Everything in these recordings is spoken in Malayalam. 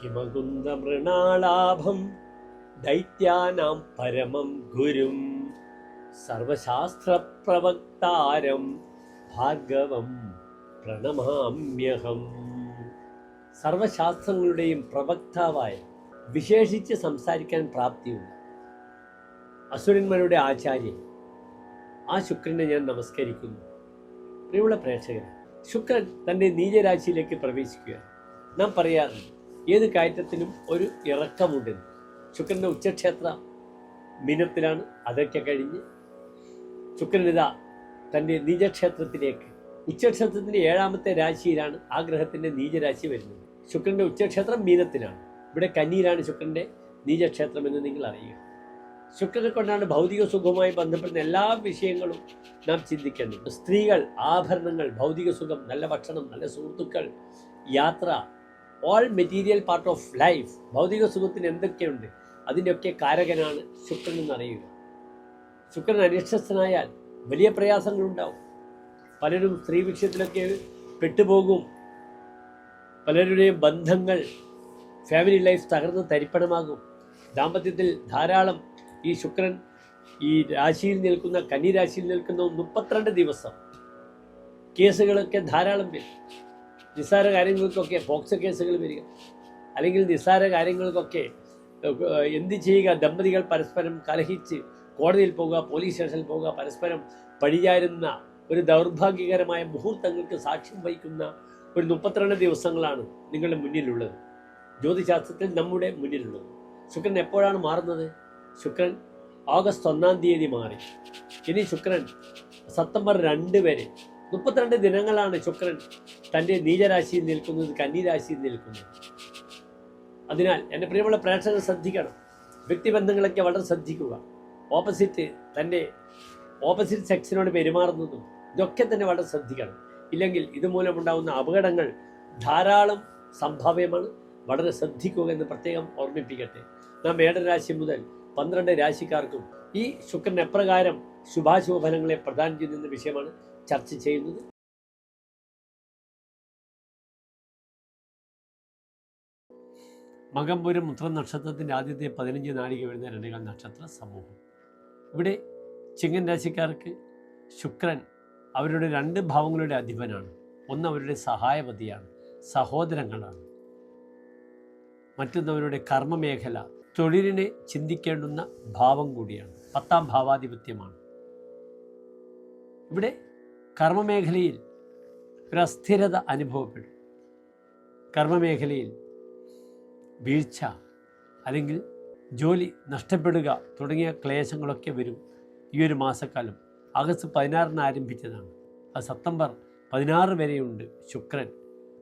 ഹിമകുന്ദമൃണാളാഭം ദൈത്യാനാം പരമം ഗുരും സർവശാസ്ത്രപ്രവക്താരം ഭാർഗവം പ്രണമാമ്യഹം. സർവശാസ്ത്രങ്ങളുടെയും പ്രവക്താവായ, വിശേഷിച്ച് സംസാരിക്കാൻ പ്രാപ്തിയുള്ള അസുരന്മാരുടെ ആചാര്യൻ ആ ശുക്രനെ ഞാൻ നമസ്കരിക്കുന്നു. പ്രിയമുള്ള പ്രേക്ഷകർ, ശുക്രൻ തൻ്റെ നീചരാശിയിലേക്ക് പ്രവേശിക്കുകയാണ്. നാം പറയാറുണ്ട് ഏത് കയറ്റത്തിനും ഒരു ഇറക്കമുണ്ടെന്ന്. ശുക്രൻ്റെ ഉച്ചക്ഷേത്ര മീനത്തിലാണ്. അതൊക്കെ കഴിഞ്ഞ് ശുക്രനിത തൻ്റെ നീചക്ഷേത്രത്തിലേക്ക്, ഉച്ചക്ഷേത്രത്തിൻ്റെ 7ാമത്തെ രാശിയിലാണ് ആ ഗ്രഹത്തിൻ്റെ നീചരാശി വരുന്നത്. ശുക്രൻ്റെ ഉച്ചക്ഷേത്രം മീനത്തിലാണ്. ഇവിടെ കന്നിയിലാണ് ശുക്രൻ്റെ നീചക്ഷേത്രം എന്ന് നിങ്ങൾ അറിയുക. ശുക്രനെ കൊണ്ടാണ് ഭൗതിക സുഖവുമായി ബന്ധപ്പെടുന്ന എല്ലാ വിഷയങ്ങളും നാം ചിന്തിക്കേണ്ടത്. സ്ത്രീകൾ, ആഭരണങ്ങൾ, ഭൗതിക സുഖം, നല്ല ഭക്ഷണം, നല്ല സുഹൃത്തുക്കൾ, യാത്ര, all material part of life. ഭൗതിക സുഖത്തിന് എന്തൊക്കെയുണ്ട് അതിൻ്റെയൊക്കെ കാരകനാണ് ശുക്രൻ എന്നറിയുക. ശുക്രൻ അനിഷ്ടസ്ഥനായാൽ വലിയ പ്രയാസങ്ങളുണ്ടാവും. പലരും സ്ത്രീ വിഷയത്തിലൊക്കെ പെട്ടുപോകും. പലരുടെയും ബന്ധങ്ങൾ, ഫാമിലി ലൈഫ് തകർന്ന് തരിപ്പണമാകും. ദാമ്പത്യത്തിൽ ധാരാളം ഈ ശുക്രൻ ഈ രാശിയിൽ നിൽക്കുന്ന, കന്നി രാശിയിൽ നിൽക്കുന്ന 32 ദിവസം കേസുകളൊക്കെ ധാരാളം വരും. നിസ്സാര കാര്യങ്ങൾക്കൊക്കെ പോക്സോ കേസുകൾ വരിക, അല്ലെങ്കിൽ നിസ്സാര കാര്യങ്ങൾക്കൊക്കെ എന്ത് ചെയ്യുക, ദമ്പതികൾ പരസ്പരം കലഹിച്ച് കോടതിയിൽ പോവുക, പോലീസ് സ്റ്റേഷനിൽ പോവുക, പരസ്പരം പഴിചാരുന്ന ഒരു ദൗർഭാഗ്യകരമായ മുഹൂർത്തങ്ങൾക്ക് സാക്ഷ്യം വഹിക്കുന്ന ഒരു 32 ദിവസങ്ങളാണ് നിങ്ങളുടെ മുന്നിലുള്ളത്, ജ്യോതിശാസ്ത്രത്തിൽ നമ്മുടെ മുന്നിലുള്ളത്. ശുക്രൻ എപ്പോഴാണ് മാറുന്നത്? ശുക്രൻ ഓഗസ്റ്റ് 1-ാം തീയതി മാറി. ഇനി ശുക്രൻ സെപ്റ്റംബർ 2 വരെ 32 ദിനങ്ങളാണ് ശുക്രൻ തൻ്റെ നീചരാശിയിൽ നിൽക്കുന്നത്, കന്നിരാശിയിൽ നിൽക്കുന്നത്. അതിനാൽ എൻ്റെ പ്രിയമുള്ള പ്രേക്ഷകർ ശ്രദ്ധിക്കണം. വ്യക്തിബന്ധങ്ങളൊക്കെ വളരെ ശ്രദ്ധിക്കുക. തൻ്റെ ഓപ്പോസിറ്റ് സെക്സിനോട് പെരുമാറുന്നതും ഇതൊക്കെ തന്നെ വളരെ ശ്രദ്ധിക്കണം. ഇല്ലെങ്കിൽ ഇതുമൂലമുണ്ടാകുന്ന അപകടങ്ങൾ ധാരാളം സംഭാവ്യമാണ്. വളരെ ശ്രദ്ധിക്കുക എന്ന് പ്രത്യേകം ഓർമ്മിപ്പിക്കട്ടെ. നാം മേടരാശി മുതൽ 12 രാശിക്കാർക്കും ഈ ശുക്രൻ എപ്രകാരം ശുഭാശുഭ ഫലങ്ങളെ പ്രദാനം ചെയ്യുന്ന വിഷയമാണ് ചർച്ച ചെയ്യുന്നത്. മകംപുരം ഉത്രം നക്ഷത്രത്തിൻ്റെ ആദ്യത്തെ 15 നാഴിക വരുന്ന 2 നക്ഷത്ര സമൂഹം. ഇവിടെ ചിങ്ങൻ രാശിക്കാർക്ക് ശുക്രൻ അവരുടെ 2 ഭാവങ്ങളുടെ അധിപനാണ്. ഒന്ന് അവരുടെ സഹായപതിയാണ്, സഹോദരങ്ങളാണ്. മറ്റൊന്നവരുടെ കർമ്മമേഖല, തൊഴിലിനെ ചിന്തിക്കേണ്ടുന്ന ഭാവം കൂടിയാണ്. 10ാം ഭാവാധിപത്യമാണ്. ഇവിടെ കർമ്മമേഖലയിൽ ഒരു അസ്ഥിരത അനുഭവപ്പെടും. കർമ്മമേഖലയിൽ വീഴ്ച അല്ലെങ്കിൽ ജോലി നഷ്ടപ്പെടുക തുടങ്ങിയ ക്ലേശങ്ങളൊക്കെ വരും. ഈ ഒരു മാസക്കാലം ആഗസ്റ്റ് 16-ന് ആരംഭിച്ചതാണ്. അത് സെപ്റ്റംബർ 16 വരെയുണ്ട്. ശുക്രൻ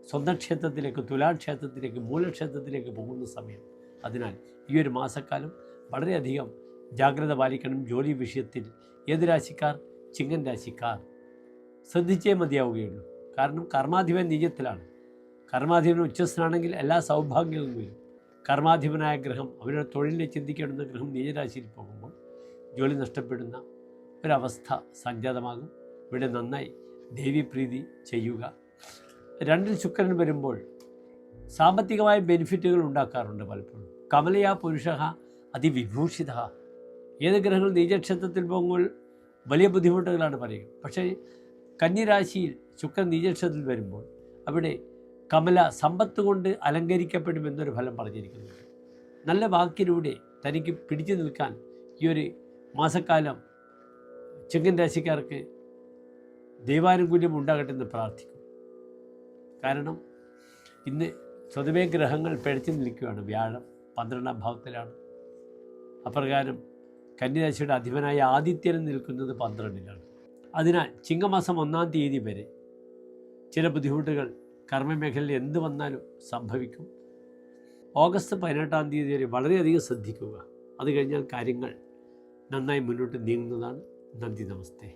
സ്വന്തം ക്ഷേത്രത്തിലേക്ക്, തുലാക്ഷേത്രത്തിലേക്ക്, മൂലക്ഷേത്രത്തിലേക്ക് പോകുന്ന സമയം. അതിനാൽ ഈ ഒരു മാസക്കാലം വളരെയധികം ജാഗ്രത പാലിക്കണം. ജോലി വിഷയത്തിൽ ഏത് രാശിക്കാർ? ചിങ്ങൻ രാശിക്കാർ ശ്രദ്ധിച്ചേ മതിയാവുകയുള്ളൂ. കാരണം കർമാധിപൻ നീചത്തിലാണ്. കർമാധിപൻ ഉച്ചസ്ഥനാണെങ്കിൽ എല്ലാ സൗഭാഗ്യങ്ങളും വരും. കർമാധിപനായ ഗ്രഹം, അവരുടെ തൊഴിലിനെ ചിന്തിക്കേണ്ടുന്ന ഗ്രഹം നീചരാശിയിൽ പോകുമ്പോൾ ജോലി നഷ്ടപ്പെടുന്ന ഒരവസ്ഥ സംജാതമാകും. ഇവിടെ നന്നായി ദേവീപ്രീതി ചെയ്യുക. 2-ൽ ശുക്രൻ വരുമ്പോൾ സാമ്പത്തികമായ ബെനിഫിറ്റുകൾ ഉണ്ടാക്കാറുണ്ട് പലപ്പോഴും. കമലയാ പുരുഷ അതിവിഭൂഷിത. ഏത് ഗ്രഹങ്ങൾ നീചക്ഷേത്രത്തിൽ പോകുമ്പോൾ വലിയ ബുദ്ധിമുട്ടുകളാണ് പറയുക. പക്ഷേ കന്നിരാശിയിൽ ശുക്രൻ നീചക്ഷേത്രത്തിൽ വരുമ്പോൾ അവിടെ കമല സമ്പത്ത് കൊണ്ട് അലങ്കരിക്കപ്പെടുമെന്നൊരു ഫലം പറഞ്ഞിരിക്കുന്നുണ്ട്. നല്ല വാക്കിലൂടെ തനിക്ക് പിടിച്ചു നിൽക്കാൻ ഈ ഒരു മാസക്കാലം ചിങ്ങൻ രാശിക്കാർക്ക് ദൈവാനുകൂല്യം ഉണ്ടാകട്ടെ എന്ന് പ്രാർത്ഥിക്കും. കാരണം ഇന്ന് സ്വതവേ ഗ്രഹങ്ങൾ പിഴച്ചു നിൽക്കുകയാണ്. വ്യാഴം 12ാം ഭാവത്തിലാണ്. അപ്രകാരം കന്യരാശിയുടെ അധിപനായ ആദിത്യൻ നിൽക്കുന്നത് 12-ലാണ്. അതിനാൽ ചിങ്ങമാസം 1-ാം തീയതി വരെ ചില ബുദ്ധിമുട്ടുകൾ കർമ്മമേഖലയിൽ എന്ത് വന്നാലും സംഭവിക്കും. ഓഗസ്റ്റ് 18-ാം തീയതി വരെ വളരെയധികം ശ്രദ്ധിക്കുക. അത് കഴിഞ്ഞാൽ കാര്യങ്ങൾ നന്നായി മുന്നോട്ട് നീങ്ങുന്നതാണ്. നന്ദി, നമസ്തേ.